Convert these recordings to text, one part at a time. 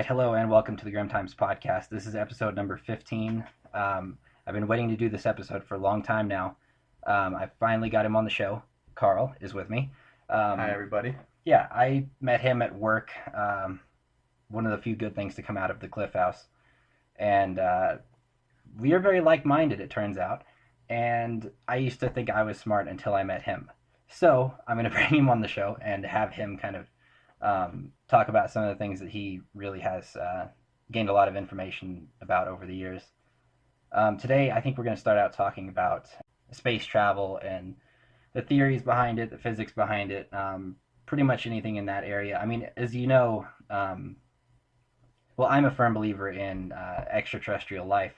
right, hello and welcome to the Grimm Times podcast. This is episode number 15. I've been waiting to do this episode for a long time now. I finally got him on the show. Karl is with me. Hi, everybody. Yeah, I met him at work. One of the few good things to come out of the Cliff House. And we are very like-minded, it turns out. And I used to think I was smart until I met him. So I'm going to bring him on the show and have him kind of talk about some of the things that he really has gained a lot of information about over the years. Today, I think we're going to start out talking about space travel and the theories behind it, the physics behind it, pretty much anything in that area. I mean, as you know, well, I'm a firm believer in extraterrestrial life,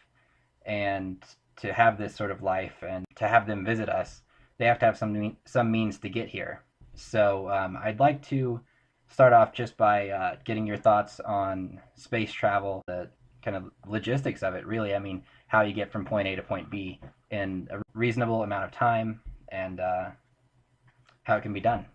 and to have this sort of life and to have them visit us, they have to have some means to get here. So I'd like to start off just by getting your thoughts on space travel, the kind of logistics of it, really. I mean, how you get from point A to point B in a reasonable amount of time, and how it can be done.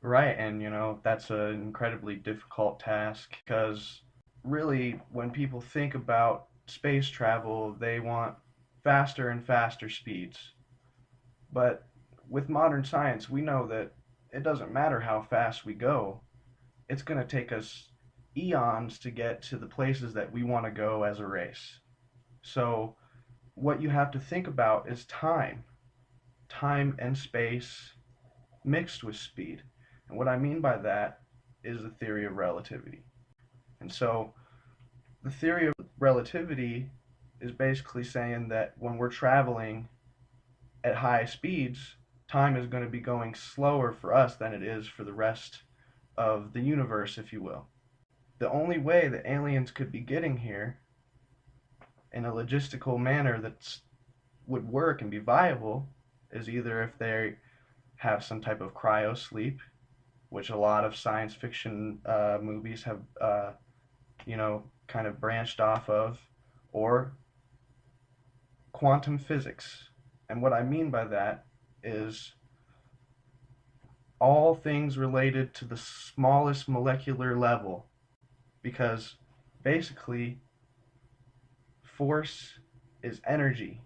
Right, and that's an incredibly difficult task because really, when people think about space travel, they want faster and faster speeds. But with modern science, we know that it doesn't matter how fast we go, it's going to take us eons to get to the places that we want to go as a race. So, what you have to think about is time and space mixed with speed. And what I mean by that is the theory of relativity. And so, the theory of relativity is basically saying that when we're traveling at high speeds, time is going to be going slower for us than it is for the rest of the universe, if you will. The only way that aliens could be getting here in a logistical manner that would work and be viable is either if they have some type of cryo sleep, which a lot of science fiction movies have, kind of branched off of, or quantum physics. And what I mean by that is all things related to the smallest molecular level, because basically force is energy.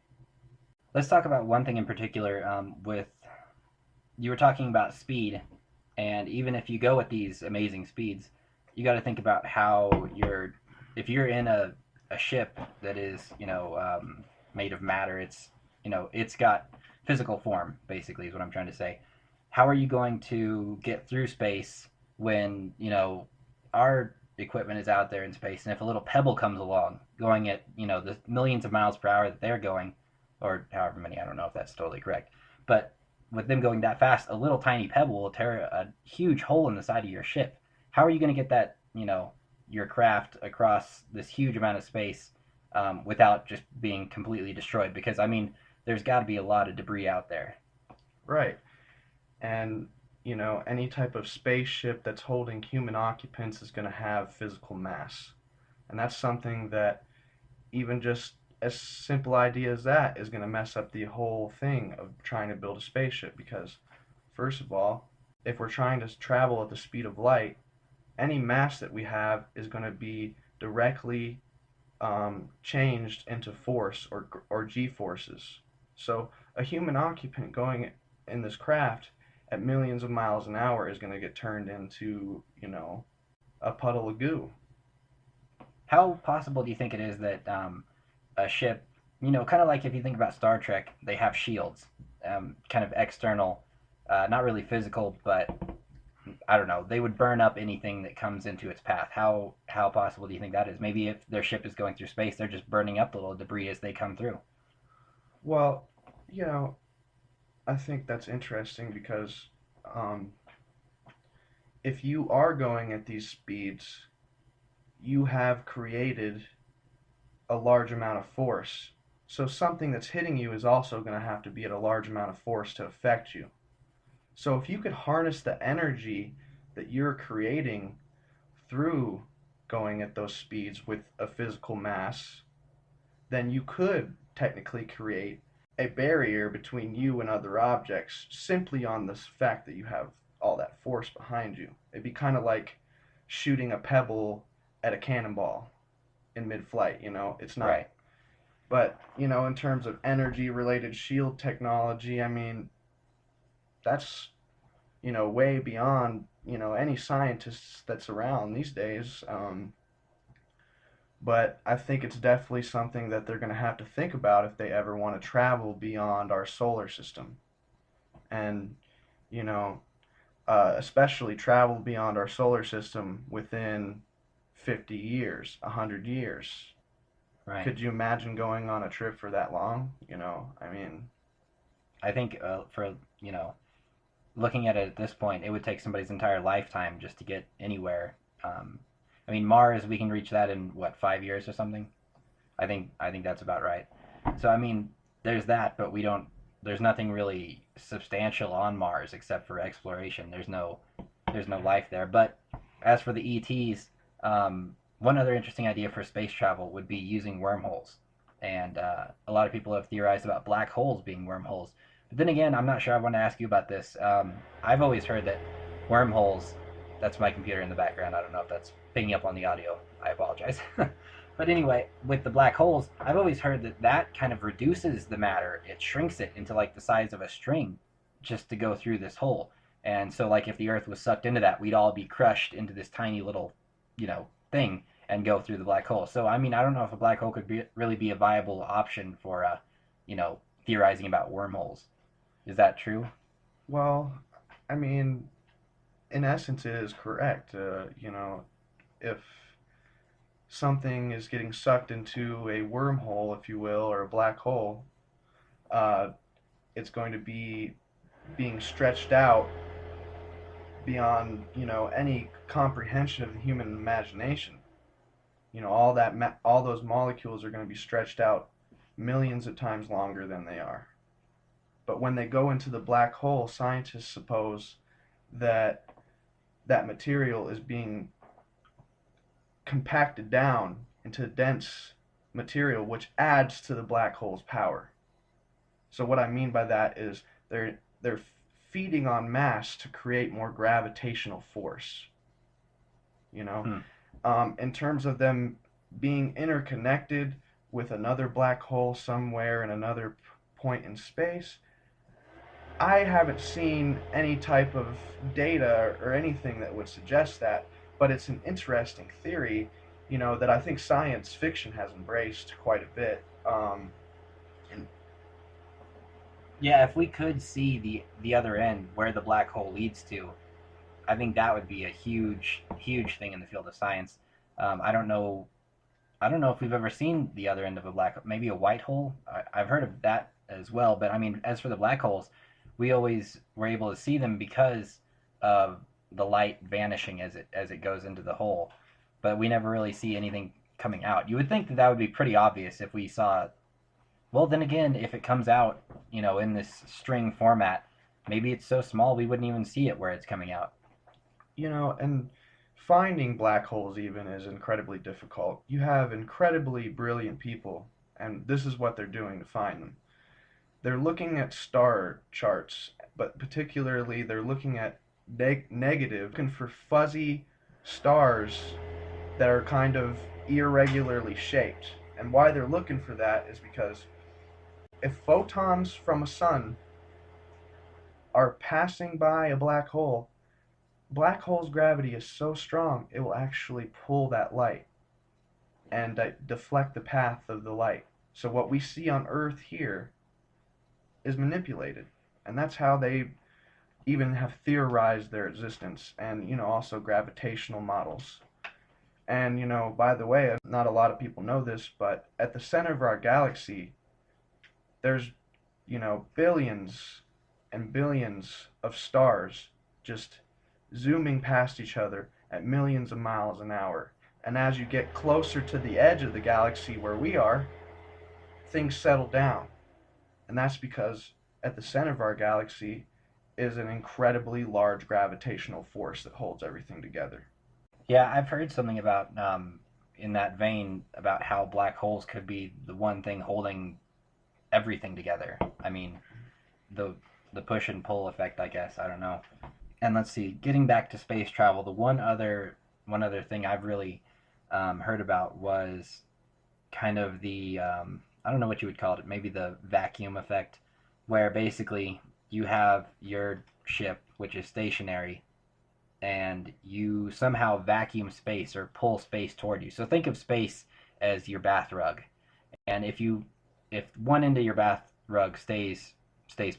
Let's talk about one thing in particular. You were talking about speed, and even if you go at these amazing speeds, you got to think about how if you're in a ship that is made of matter, it's got physical form, basically, is what I'm trying to say. How are you going to get through space when our equipment is out there in space, and if a little pebble comes along going at the millions of miles per hour that they're going, or however many, I don't know if that's totally correct, but with them going that fast, a little tiny pebble will tear a huge hole in the side of your ship. How are you going to get that your craft across this huge amount of space without just being completely destroyed? Because I mean, there's got to be a lot of debris out there. Right. And any type of spaceship that's holding human occupants is going to have physical mass. And that's something that even just as simple idea as that is going to mess up the whole thing of trying to build a spaceship. Because, first of all, if we're trying to travel at the speed of light, any mass that we have is going to be directly changed into force or g-forces. So a human occupant going in this craft at millions of miles an hour is going to get turned into, a puddle of goo. How possible do you think it is that a ship, kind of like if you think about Star Trek, they have shields, kind of external, not really physical, but I don't know, they would burn up anything that comes into its path. How possible do you think that is? Maybe if their ship is going through space, they're just burning up the little debris as they come through. Well, I think that's interesting because if you are going at these speeds, you have created a large amount of force. So something that's hitting you is also going to have to be at a large amount of force to affect you. So if you could harness the energy that you're creating through going at those speeds with a physical mass, then you could technically create a barrier between you and other objects simply on the fact that you have all that force behind you. It'd be kind of like shooting a pebble at a cannonball in mid-flight. It's not. Right. But in terms of energy-related shield technology, I mean, that's way beyond any scientists that's around these days. But I think it's definitely something that they're going to have to think about if they ever want to travel beyond our solar system, and you know, especially travel beyond our solar system within 50 years, 100 years. Right. Could you imagine going on a trip for that long? I mean, I think for looking at it at this point, it would take somebody's entire lifetime just to get anywhere. Um, I mean, Mars, we can reach that in what, 5 years or something. I think that's about right. So I mean, there's that, but we don't. There's nothing really substantial on Mars except for exploration. There's no life there. But as for the ETs, one other interesting idea for space travel would be using wormholes, and a lot of people have theorized about black holes being wormholes. But then again, I'm not sure. I want to ask you about this. I've always heard that wormholes. That's my computer in the background. I don't know if that's picking up on the audio. I apologize. But anyway, with the black holes, I've always heard that that kind of reduces the matter. It shrinks it into like the size of a string just to go through this hole. And so, like, if the Earth was sucked into that, we'd all be crushed into this tiny little, thing and go through the black hole. So, I mean, I don't know if a black hole could really be a viable option for, theorizing about wormholes. Is that true? well, I mean, in essence, it is correct. If something is getting sucked into a wormhole, if you will, or a black hole, uh, it's going to be being stretched out beyond any comprehension of the human imagination. All those molecules are going to be stretched out millions of times longer than they are. But when they go into the black hole, scientists suppose that that material is being compacted down into dense material, which adds to the black hole's power. So what I mean by that is they're feeding on mass to create more gravitational force. You know, Hmm. in terms of them being interconnected with another black hole somewhere in another point in space, I haven't seen any type of data or anything that would suggest that, but it's an interesting theory, that I think science fiction has embraced quite a bit. And Yeah, if we could see the other end where the black hole leads to, I think that would be a huge, huge thing in the field of science. I don't know. I don't know if we've ever seen the other end of a black, maybe a white hole. I've heard of that as well. But I mean, as for the black holes, we always were able to see them because of the light vanishing as it goes into the hole. But we never really see anything coming out. You would think that that would be pretty obvious if we saw. Well, then again, if it comes out, in this string format, maybe it's so small we wouldn't even see it where it's coming out. and finding black holes even is incredibly difficult. You have incredibly brilliant people, and this is what they're doing to find them. They're looking at star charts, but particularly they're looking at negative, looking for fuzzy stars that are kind of irregularly shaped. And why they're looking for that is because if photons from a sun are passing by a black hole's gravity is so strong it will actually pull that light and deflect the path of the light. So what we see on Earth here is manipulated, and that's how they even have theorized their existence, and also gravitational models. And by the way, not a lot of people know this, but at the center of our galaxy, there's billions and billions of stars just zooming past each other at millions of miles an hour. And as you get closer to the edge of the galaxy where we are, things settle down. And that's because at the center of our galaxy is an incredibly large gravitational force that holds everything together. Yeah, I've heard something about in that vein about how black holes could be the one thing holding everything together. I mean, the the push and pull effect, I guess. I don't know. And let's see, getting back to space travel, the one other thing I've really heard about was kind of the I don't know what you would call it, maybe the vacuum effect, where basically you have your ship, which is stationary, and you somehow vacuum space or pull space toward you. So think of space as your bath rug, and if one end of your bath rug stays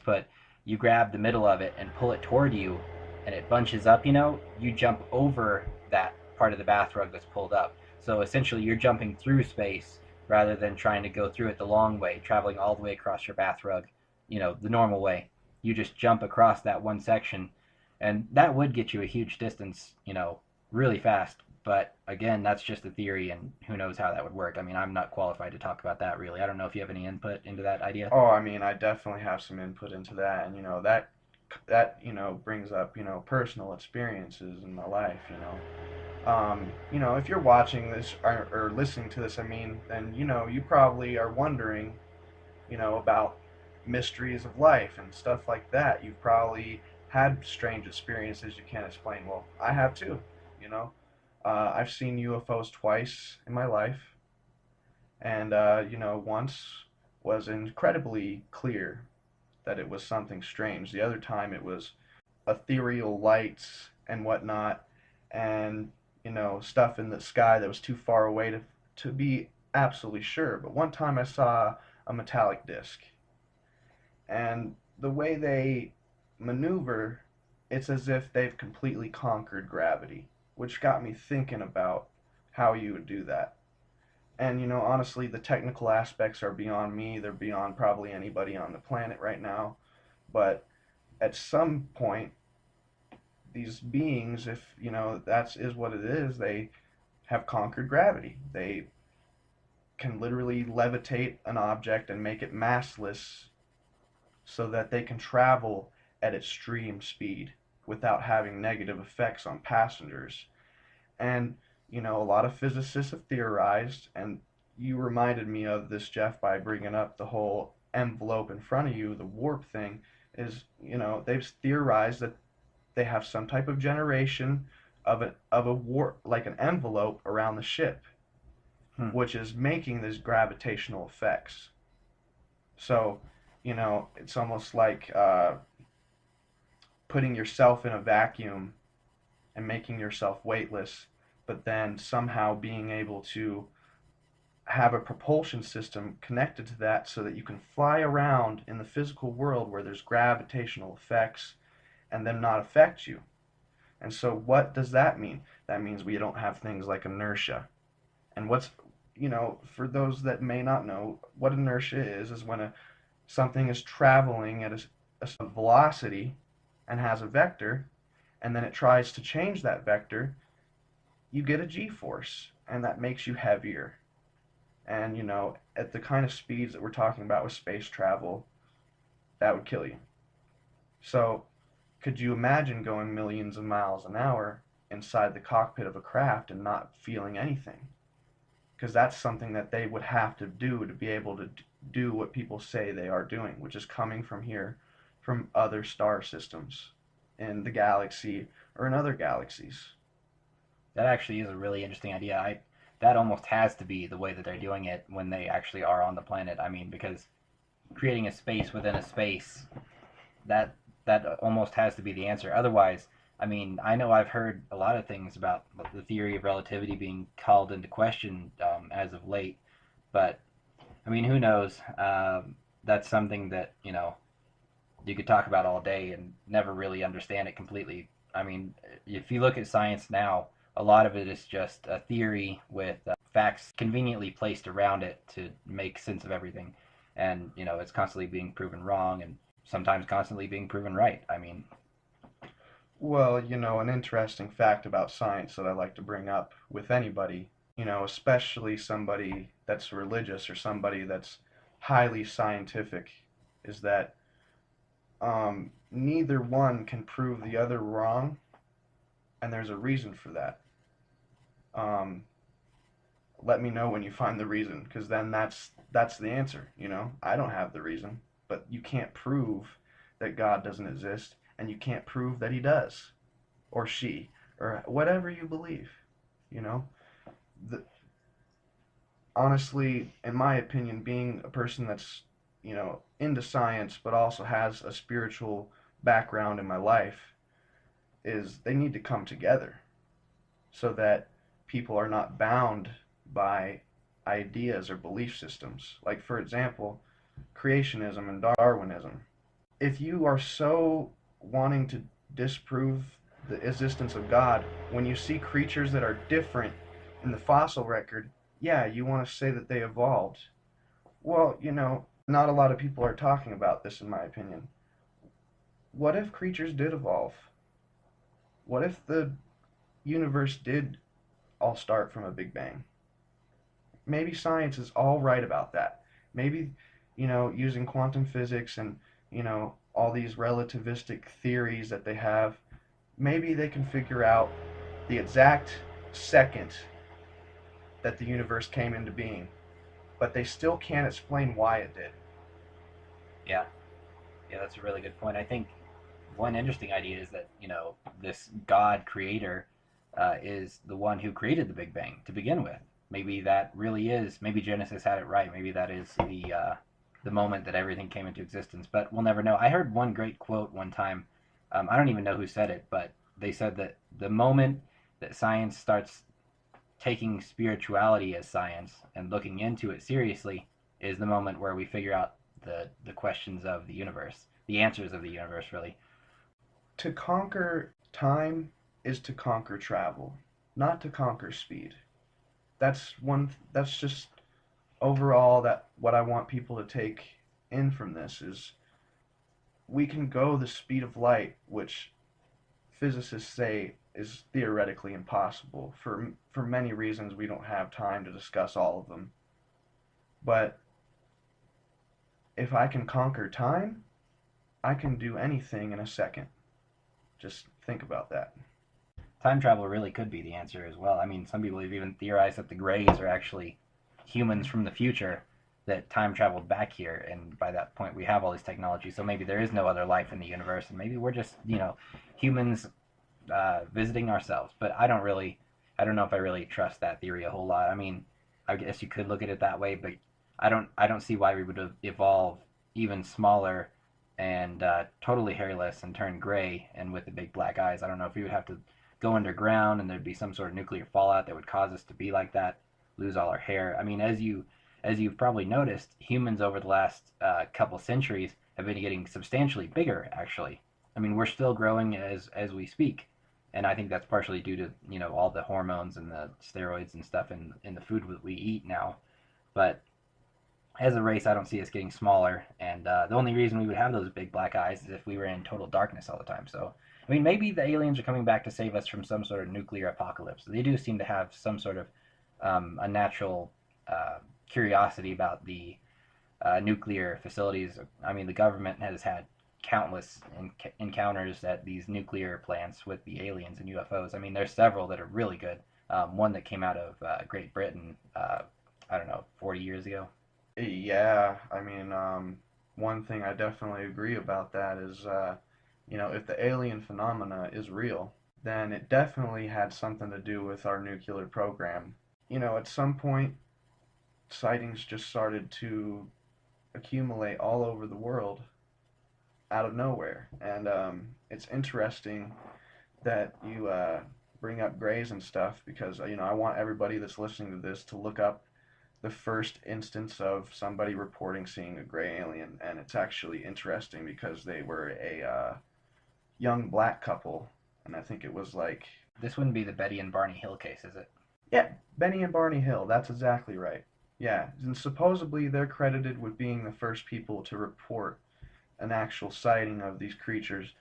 put, you grab the middle of it and pull it toward you, and it bunches up. You jump over that part of the bath rug that's pulled up. So essentially, you're jumping through space rather than trying to go through it the long way, traveling all the way across your bath rug, the normal way. You just jump across that one section, and that would get you a huge distance, really fast. But again, that's just a theory, and who knows how that would work. I mean, I'm not qualified to talk about that really. I don't know if you have any input into that idea. Oh, I mean, I definitely have some input into that, and that brings up personal experiences in my life. If you're watching this or listening to this, I mean, then you probably are wondering, about mysteries of life and stuff like that. You've probably had strange experiences you can't explain. Well, I have too. You know, I've seen UFOs twice in my life, and once was incredibly clear that it was something strange. The other time it was ethereal lights and whatnot, and stuff in the sky that was too far away to be absolutely sure. But one time I saw a metallic disc, and the way they maneuver, it's as if they've completely conquered gravity, which got me thinking about how you would do that. And honestly, the technical aspects are beyond me. They're beyond probably anybody on the planet right now. But at some point, these beings, if that's is what it is, they have conquered gravity. They can literally levitate an object and make it massless so that they can travel at extreme speed without having negative effects on passengers. And a lot of physicists have theorized, and you reminded me of this, Jeff, by bringing up the whole envelope in front of you, the warp thing. Is they've theorized that they have some type of generation of a warp, like an envelope around the ship, Hmm. which is making these gravitational effects. So it's almost like putting yourself in a vacuum and making yourself weightless, but then somehow being able to have a propulsion system connected to that so that you can fly around in the physical world where there's gravitational effects and them not affect you. And so what does that mean? That means we don't have things like inertia. And for those that may not know, what inertia is when something is traveling at a velocity and has a vector, and then it tries to change that vector, you get a g-force, and that makes you heavier. And at the kind of speeds that we're talking about with space travel, that would kill you. So could you imagine going millions of miles an hour inside the cockpit of a craft and not feeling anything? Because that's something that they would have to do to be able to do what people say they are doing, which is coming from here, from other star systems in the galaxy or in other galaxies. That actually is a really interesting idea. That almost has to be the way that they're doing it when they actually are on the planet. I mean, because creating a space within a space, that that almost has to be the answer. Otherwise, I mean, I know I've heard a lot of things about the theory of relativity being called into question as of late, but I mean, who knows? That's something that you could talk about all day and never really understand it completely. I mean, if you look at science now, a lot of it is just a theory with facts conveniently placed around it to make sense of everything. And, it's constantly being proven wrong and sometimes constantly being proven right. I mean, Well, an interesting fact about science that I like to bring up with anybody, especially somebody that's religious or somebody that's highly scientific, is that neither one can prove the other wrong, and there's a reason for that. Um, Let me know when you find the reason, because then that's the answer. I don't have the reason, but you can't prove that God doesn't exist, and you can't prove that He does, or she, or whatever you believe. You know, the, honestly, in my opinion, being a person that's, into science but also has a spiritual background in my life, is they need to come together so that people are not bound by ideas or belief systems. Like, for example, creationism and Darwinism. If you are so wanting to disprove the existence of God, when you see creatures that are different in the fossil record, yeah, you want to say that they evolved. Well, not a lot of people are talking about this, in my opinion. What if creatures did evolve? What if the universe did all start from a Big Bang? Maybe science is all right about that. Maybe, using quantum physics and, all these relativistic theories that they have, maybe they can figure out the exact second that the universe came into being, but they still can't explain why it did. Yeah, yeah, that's a really good point. I think one interesting idea is that this God creator is the one who created the Big Bang to begin with. Maybe that really is. Maybe Genesis had it right. Maybe that is the moment that everything came into existence. But we'll never know. I heard one great quote one time. I don't even know who said it, but they said that the moment that science starts taking spirituality as science and looking into it seriously is the moment where we figure out the questions of the universe, the answers of the universe, really. To conquer time is to conquer travel, not to conquer speed. That's just overall that what I want people to take in from this is we can go the speed of light, which physicists say is theoretically impossible for many reasons we don't have time to discuss all of them. But if I can conquer time, I can do anything in a second. Just think about that. Time travel really could be the answer as well. I mean, some people have even theorized that the Greys are actually humans from the future that time traveled back here, and by that point we have all these technologies. So maybe there is no other life in the universe, and maybe we're just humans visiting ourselves. But I don't know if I really trust that theory a whole lot. I mean, I guess you could look at it that way, but I don't see why we would evolve even smaller and totally hairless and turn gray and with the big black eyes. I don't know if we would have to go underground and there'd be some sort of nuclear fallout that would cause us to be like that, lose all our hair. I mean, as you've probably noticed, humans over the last couple centuries have been getting substantially bigger. Actually, I mean, we're still growing as we speak, and I think that's partially due to all the hormones and the steroids and stuff in the food that we eat now. But as a race, I don't see us getting smaller, and the only reason we would have those big black eyes is if we were in total darkness all the time. So, I mean, maybe the aliens are coming back to save us from some sort of nuclear apocalypse. They do seem to have some sort of a natural curiosity about the nuclear facilities. I mean, the government has had countless encounters at these nuclear plants with the aliens and UFOs. I mean, there's several that are really good. One that came out of Great Britain, I don't know, 40 years ago. Yeah, I mean, one thing I definitely agree about that is, if the alien phenomena is real, then it definitely had something to do with our nuclear program. At some point, sightings just started to accumulate all over the world out of nowhere. And it's interesting that you bring up grays and stuff because, I want everybody that's listening to this to look up the first instance of somebody reporting seeing a gray alien. And it's actually interesting because they were a young black couple. And I think it was like, This wouldn't be the Betty and Barney Hill case, is it? yeah, Benny and Barney Hill. That's exactly right. Yeah, and supposedly they're credited with being the first people to report an actual sighting of these creatures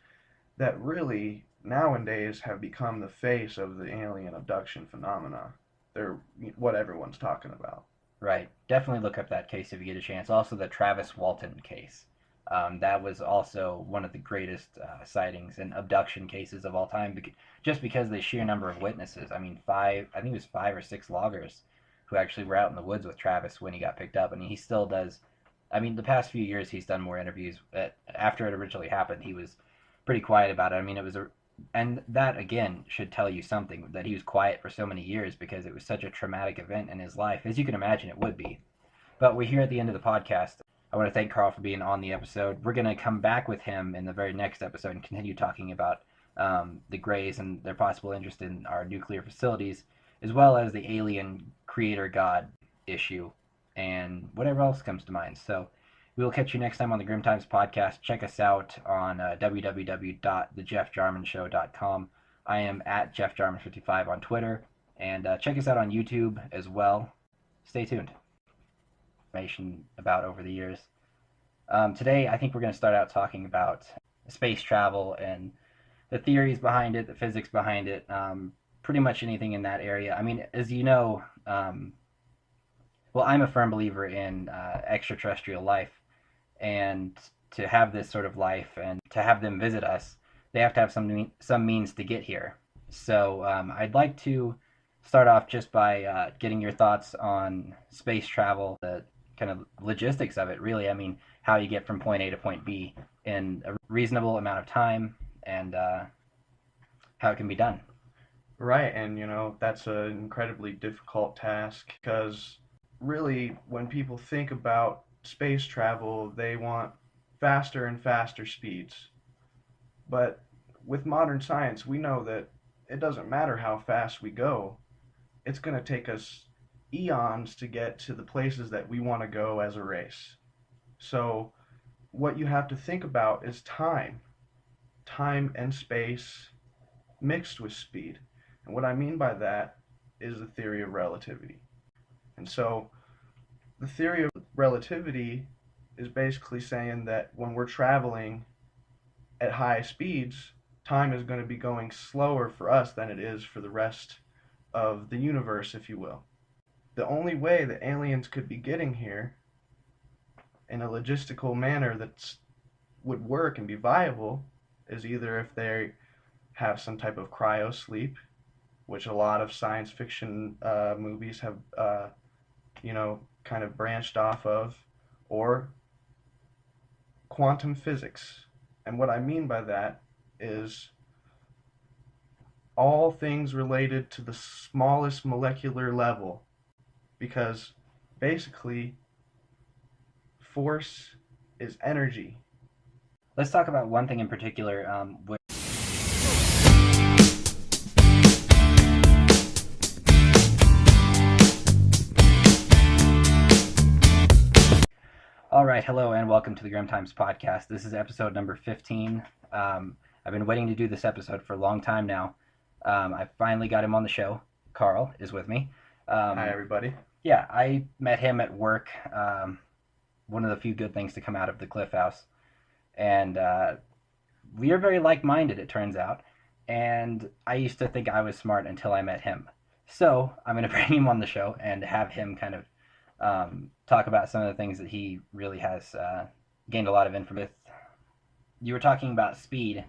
that really nowadays have become the face of the alien abduction phenomena. They're what everyone's talking about. Right. Definitely look up that case if you get a chance. Also, the Travis Walton case. That was also one of the greatest sightings and abduction cases of all time, just because of the sheer number of witnesses. I mean, I think it was 5 or 6 loggers who actually were out in the woods with Travis when he got picked up. And he still does. I mean, the past few years he's done more interviews. After it originally happened, he was pretty quiet about it. I mean, it was And that again should tell you something, that he was quiet for so many years because it was such a traumatic event in his life, as you can imagine it would be. But we're here at the end of the podcast. I want to thank Karl for being on the episode. We're going to come back with him in the very next episode and continue talking about the Greys and their possible interest in our nuclear facilities, as well as the alien creator god issue and whatever else comes to mind. So we will catch you next time on the Grim Times podcast. Check us out on www.thejeffjarmanshow.com. I am at JeffJarman55 on Twitter, and check us out on YouTube as well. Stay tuned. Information about over the years. Today, I think we're going to start out talking about space travel and the theories behind it, the physics behind it, pretty much anything in that area. I mean, as you know, well, I'm a firm believer in extraterrestrial life, and to have this sort of life and to have them visit us, they have to have some means to get here. So I'd like to start off just by getting your thoughts on space travel, the kind of logistics of it, really. I mean, how you get from point A to point B in a reasonable amount of time, and how it can be done. Right, and that's an incredibly difficult task because really, when people think about space travel, they want faster and faster speeds. But with modern science, we know that it doesn't matter how fast we go, it's going to take us eons to get to the places that we want to go as a race. So, what you have to think about is time and space mixed with speed. And what I mean by that is the theory of relativity. And so, the theory of relativity is basically saying that when we're traveling at high speeds, time is going to be going slower for us than it is for the rest of the universe, if you will. The only way that aliens could be getting here in a logistical manner that would work and be viable is either if they have some type of cryo sleep, which a lot of science fiction movies have, kind of branched off of, or quantum physics. And what I mean by that is all things related to the smallest molecular level, because basically force is energy. Let's talk about one thing in particular. All right, hello and welcome to the Grimm Times podcast. This is episode number 15. I've been waiting to do this episode for a long time now. I finally got him on the show. Karl is with me. Hi, everybody. Yeah, I met him at work. One of the few good things to come out of the Cliff House. And we are very like-minded, it turns out. And I used to think I was smart until I met him. So I'm going to bring him on the show and have him kind of talk about some of the things that he really has gained a lot of information. You were talking about speed,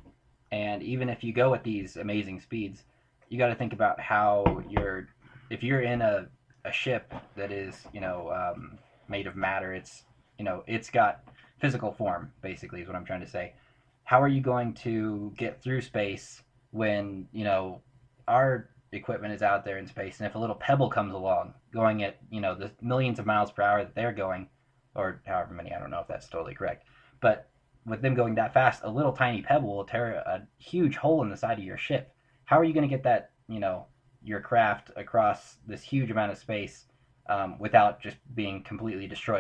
and even if you go at these amazing speeds, you got to think about how if you're in a ship that is made of matter, it's got physical form, basically, is what I'm trying to say. How are you going to get through space when our equipment is out there in space, and if a little pebble comes along going at the millions of miles per hour that they're going, or however many, I don't know if that's totally correct, but with them going that fast, a little tiny pebble will tear a huge hole in the side of your ship. How are you going to get that your craft across this huge amount of space without just being completely destroyed?